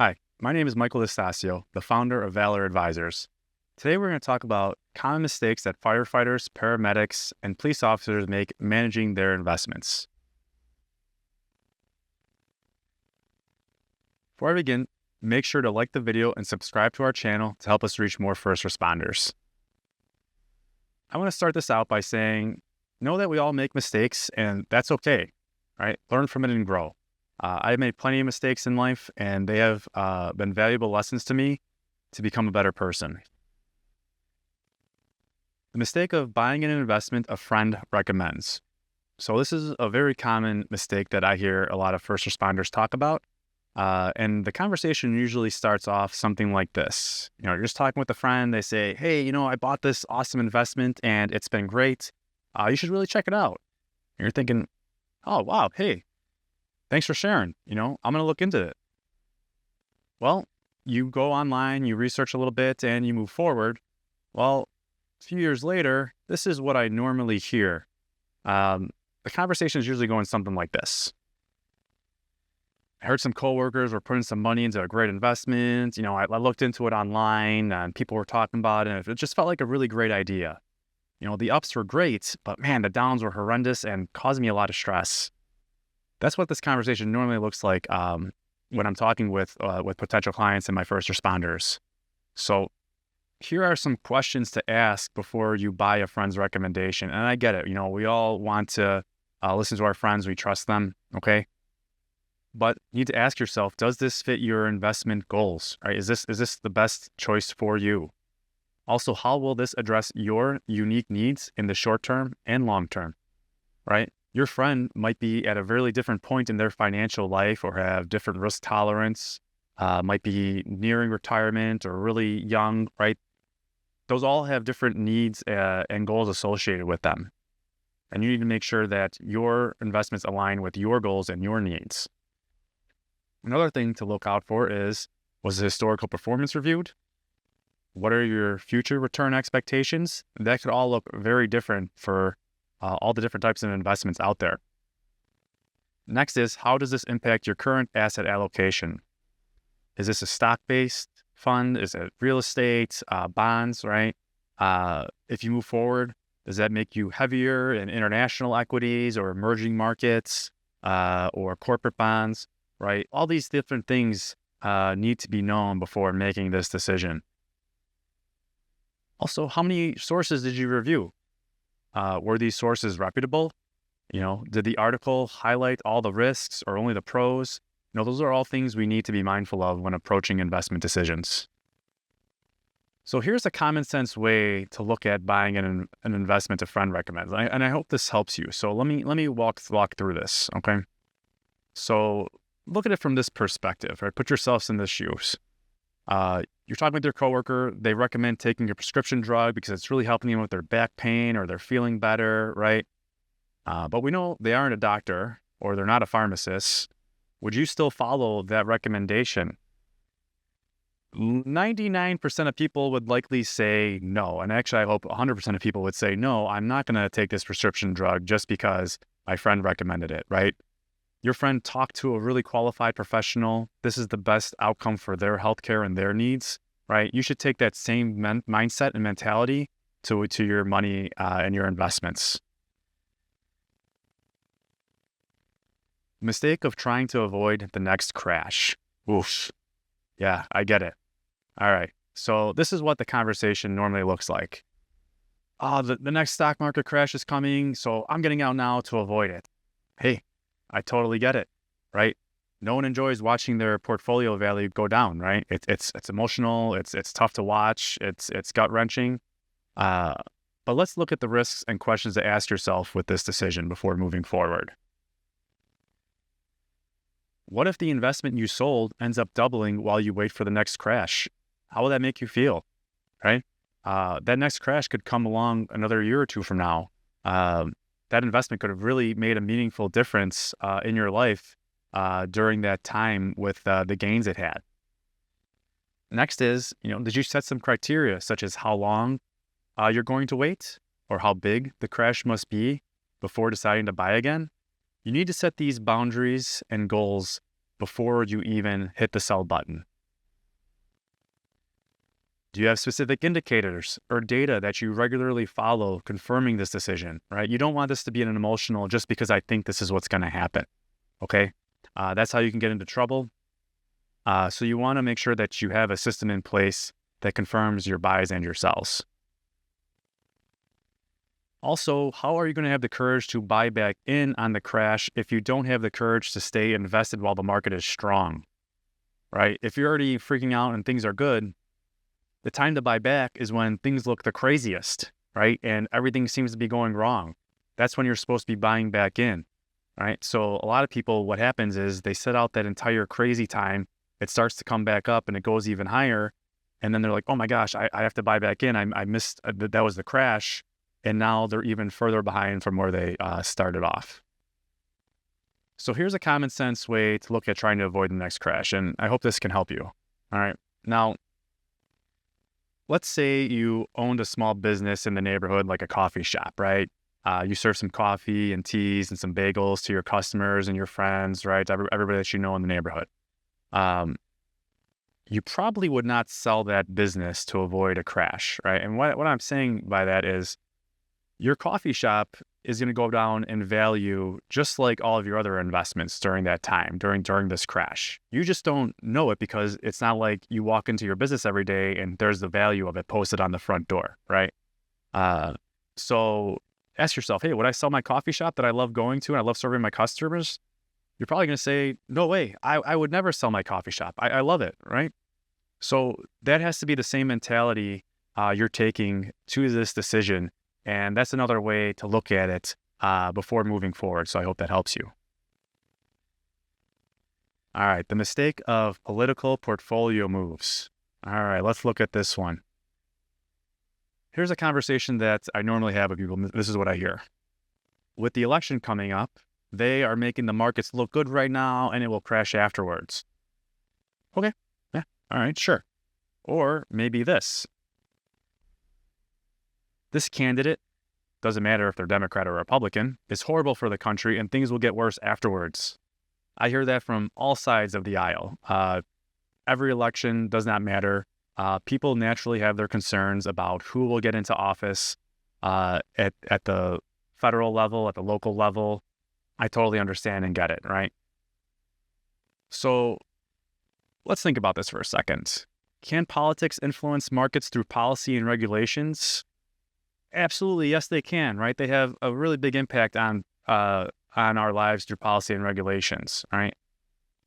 Hi, my name is Michael D'Estasio, the founder of Valor Advisors. Today we're going to talk about common mistakes that firefighters, paramedics, and police officers make managing their investments. Before I begin, make sure to like the video and subscribe to our channel to help us reach more first responders. I want to start this out by saying, know that we all make mistakes and that's okay, right? Learn from it and grow. I've made plenty of mistakes in life, and they have been valuable lessons to me to become a better person. The mistake of buying an investment a friend recommends. So this is a very common mistake that I hear a lot of first responders talk about. And the conversation usually starts off something like this. You're just talking with a friend. They say, hey, I bought this awesome investment and it's been great. You should really check it out. And you're thinking, oh, wow, hey, thanks for sharing. I'm going to look into it. Well, you go online, you research a little bit, and you move forward. Well, a few years later, this is what I normally hear. The conversation is usually going something like this. I heard some coworkers were putting some money into a great investment. I looked into it online and people were talking about it. And it just felt like a really great idea. The ups were great, but man, the downs were horrendous and caused me a lot of stress. That's what this conversation normally looks like when I'm talking with potential clients and my first responders. So here are some questions to ask before you buy a friend's recommendation. And I get it. We all want to listen to our friends. We trust them. Okay. But you need to ask yourself, does this fit your investment goals? Right? Is this the best choice for you? Also, how will this address your unique needs in the short term and long term? Right? Your friend might be at a really different point in their financial life or have different risk tolerance, might be nearing retirement or really young, right? Those all have different needs and goals associated with them. And you need to make sure that your investments align with your goals and your needs. Another thing to look out for is, was the historical performance reviewed? What are your future return expectations? That could all look very different for all the different types of investments out there. Next is, how does this impact your current asset allocation? Is this a stock-based fund? Is it real estate, bonds, right? If you move forward, does that make you heavier in international equities or emerging markets or corporate bonds, right? All these different things need to be known before making this decision. Also, how many sources did you review? Were these sources reputable? Did the article highlight all the risks or only the pros? Those are all things we need to be mindful of when approaching investment decisions. So here's a common sense way to look at buying an investment a friend recommends. And I hope this helps you. So let me walk through this, okay? So look at it from this perspective, right? Put yourselves in the shoes. You're talking with your coworker, they recommend taking a prescription drug because it's really helping them with their back pain or they're feeling better, right? But we know they aren't a doctor or they're not a pharmacist. Would you still follow that recommendation? 99% of people would likely say no. And actually, I hope 100% of people would say, no, I'm not going to take this prescription drug just because my friend recommended it, right? Your friend talked to a really qualified professional. This is the best outcome for their healthcare and their needs, right? You should take that same mindset and mentality to your money and your investments. Mistake of trying to avoid the next crash. Oof. Yeah, I get it. All right. So this is what the conversation normally looks like. Oh, the next stock market crash is coming, so I'm getting out now to avoid it. Hey, I totally get it, right? No one enjoys watching their portfolio value go down, right? It's emotional. It's tough to watch. It's gut wrenching. But let's look at the risks and questions to ask yourself with this decision before moving forward. What if the investment you sold ends up doubling while you wait for the next crash? How will that make you feel, right? That next crash could come along another year or two from now. That investment could have really made a meaningful difference in your life during that time with the gains it had. Next is, did you set some criteria such as how long you're going to wait or how big the crash must be before deciding to buy again? You need to set these boundaries and goals before you even hit the sell button, Do you have specific indicators or data that you regularly follow confirming this decision, right? You don't want this to be an emotional just because I think this is what's going to happen, okay? That's how you can get into trouble. So you want to make sure that you have a system in place that confirms your buys and your sells. Also, how are you going to have the courage to buy back in on the crash if you don't have the courage to stay invested while the market is strong, right? If you're already freaking out and things are good, the time to buy back is when things look the craziest, right? And everything seems to be going wrong. That's when you're supposed to be buying back in, right? So a lot of people, what happens is they set out that entire crazy time. It starts to come back up and it goes even higher. And then they're like, oh my gosh, I have to buy back in. I missed, that was the crash. And now they're even further behind from where they started off. So here's a common sense way to look at trying to avoid the next crash. And I hope this can help you. All right. Now, let's say you owned a small business in the neighborhood, like a coffee shop, right? You serve some coffee and teas and some bagels to your customers and your friends, right? Everybody that you know in the neighborhood. You probably would not sell that business to avoid a crash, right? And what I'm saying by that is your coffee shop is going to go down in value just like all of your other investments during that time, during this crash. You just don't know it because it's not like you walk into your business every day and there's the value of it posted on the front door, right? So ask yourself, hey, would I sell my coffee shop that I love going to and I love serving my customers? You're probably going to say, no way, I would never sell my coffee shop. I love it, right? So that has to be the same mentality you're taking to this decision. And that's another way to look at it before moving forward. So I hope that helps you. All right, the mistake of political portfolio moves. All right, let's look at this one. Here's a conversation that I normally have with people. This is what I hear. With the election coming up, they are making the markets look good right now and it will crash afterwards. Okay, yeah, all right, sure. Or maybe this candidate, doesn't matter if they're Democrat or Republican, is horrible for the country and things will get worse afterwards. I hear that from all sides of the aisle. Every election does not matter. People naturally have their concerns about who will get into office at the federal level, at the local level. I totally understand and get it, right? So let's think about this for a second. Can politics influence markets through policy and regulations? Absolutely, yes, they can, right? They have a really big impact on our lives through policy and regulations, right?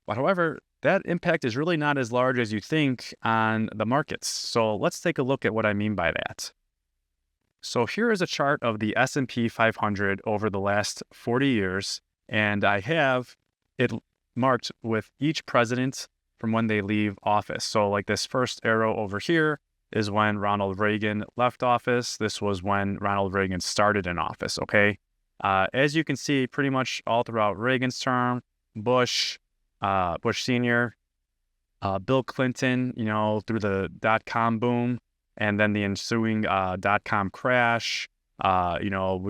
But however, that impact is really not as large as you think on the markets. So let's take a look at what I mean by that. So here is a chart of the S&P 500 over the last 40 years, and I have it marked with each president from when they leave office. So like this first arrow over here is when Ronald Reagan left office. This was when Ronald Reagan started in office, okay? As you can see, pretty much all throughout Reagan's term, Bush Sr., Bill Clinton, through the dot-com boom, and then the ensuing dot-com crash. We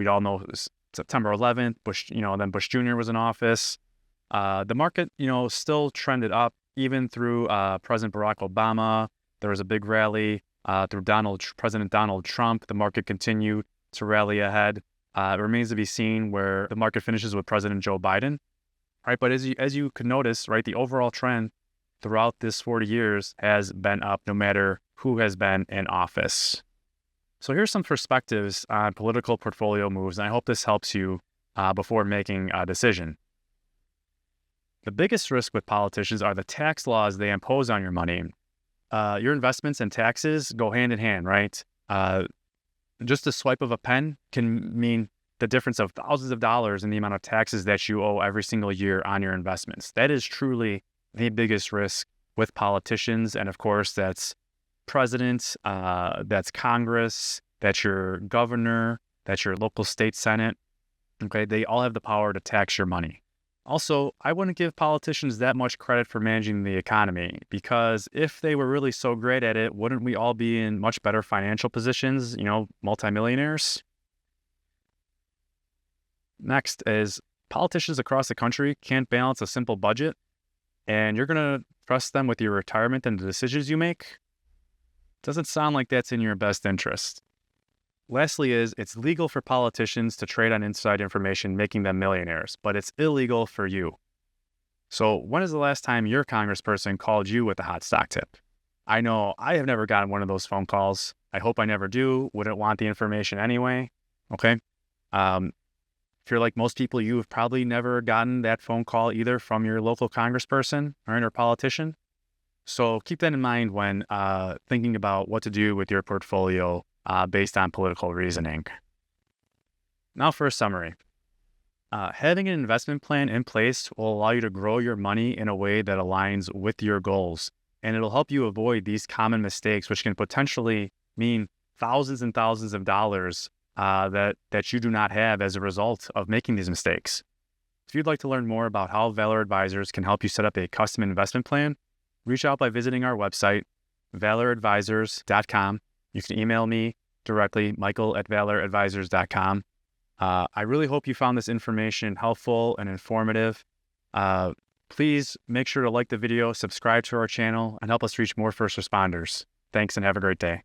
all know September 11th, Bush, then Bush Jr. was in office. The market, still trended up even through President Barack Obama. There was a big rally through President Donald Trump. The market continued to rally ahead. It remains to be seen where the market finishes with President Joe Biden. Right, but as you could notice, right, the overall trend throughout this 40 years has been up no matter who has been in office. So here's some perspectives on political portfolio moves, and I hope this helps you before making a decision. The biggest risk with politicians are the tax laws they impose on your money. Your investments and taxes go hand in hand, right? Just a swipe of a pen can mean the difference of thousands of dollars in the amount of taxes that you owe every single year on your investments. That is truly the biggest risk with politicians. And of course, that's president, that's Congress, that's your governor, that's your local state senate. Okay, they all have the power to tax your money. Also, I wouldn't give politicians that much credit for managing the economy, because if they were really so great at it, wouldn't we all be in much better financial positions, multimillionaires? Next is politicians across the country can't balance a simple budget, and you're going to trust them with your retirement and the decisions you make. Doesn't sound like that's in your best interest. Lastly it's legal for politicians to trade on inside information, making them millionaires, but it's illegal for you. So when is the last time your congressperson called you with a hot stock tip? I know I have never gotten one of those phone calls. I hope I never do. Wouldn't want the information anyway. Okay. If you're like most people, you have probably never gotten that phone call either from your local congressperson or your politician. So keep that in mind when thinking about what to do with your portfolio based on political reasoning. Now for a summary. Having an investment plan in place will allow you to grow your money in a way that aligns with your goals, and it'll help you avoid these common mistakes, which can potentially mean thousands and thousands of dollars that you do not have as a result of making these mistakes. If you'd like to learn more about how Valor Advisors can help you set up a custom investment plan, reach out by visiting our website, valoradvisors.com. You can email me directly, michael@valoradvisors.com. I really hope you found this information helpful and informative. Please make sure to like the video, subscribe to our channel, and help us reach more first responders. Thanks and have a great day.